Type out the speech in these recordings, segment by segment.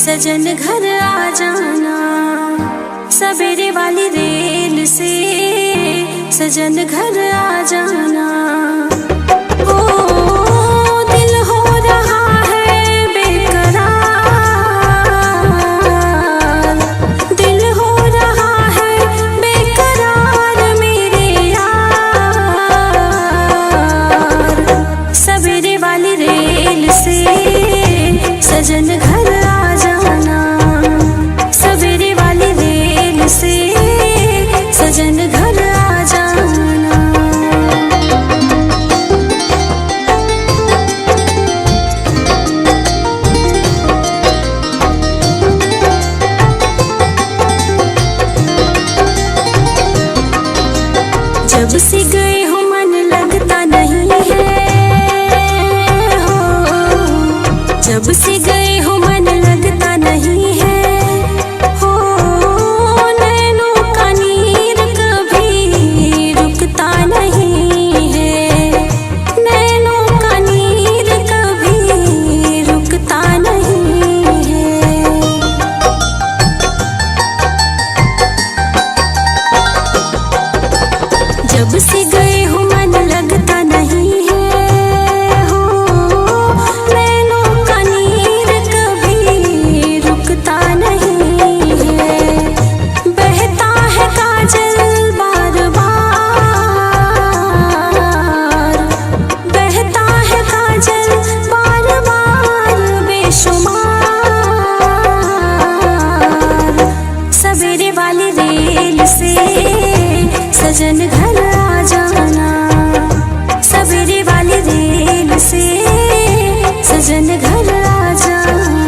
सजन घर आ जाना, सवेरे वाली रेल से सजन घर आ जाना। ओ दिल हो रहा है बेकरार, दिल हो रहा है बेकरार मेरे यार। सवेरे वाली रेल से सजन घर आ जाना, सवेरे वाली रेल से सजन घर आ जाना। जब से गए हो मन लगता नहीं है हो, जब से गए हो मन लगता नहीं है हो। नैनों का नीर कभी रुकता नहीं है, नैनों का नीर कभी रुकता नहीं है। जब से गए हो मन लगता नहीं है हो, नैनों का नीर कभी रुकता नहीं है। बहता है काजल बार बार, बहता है काजल बार बार बेशुमार। सवेरे वाली रेल से सजन घर आ जाना, सवेरे वाली रेल से सजन घर आ जाना।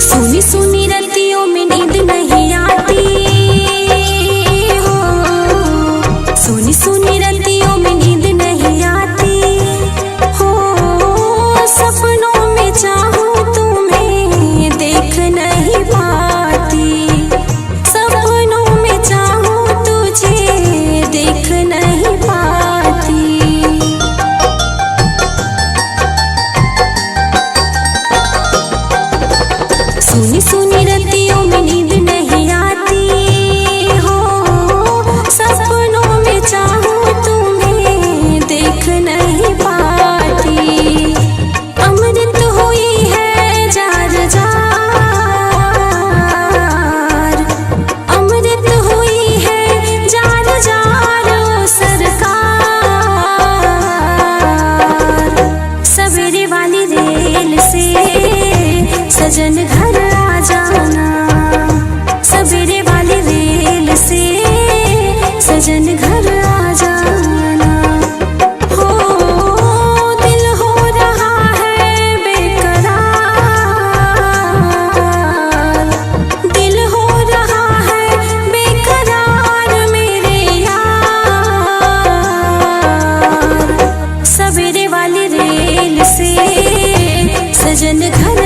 सुनी सुनी रतियों में नींद नहीं आती हो, सुनी सुनी रतियों में नींद नहीं आती हो। सपनों में चाहूं तुम्हें देख नहीं पाती, सपनों में चाहूं तुझे देख नहीं पाती। सुनी सुनी रतियों में नींद नहीं आती हो, सपनों में चाहूं तुम्हें देख नहीं पाती। अमृत हुई है जार जार, अमृत हुई है जार जार ओ सरकार। सवेरे वाली रेल से सजन घर आ जाना, सवेरे वाली रेल से सजन घर आ जाना। हो दिल हो रहा है बेकरार, दिल हो रहा है बेकरार मेरे यार। सवेरे वाली रेल से सजन घर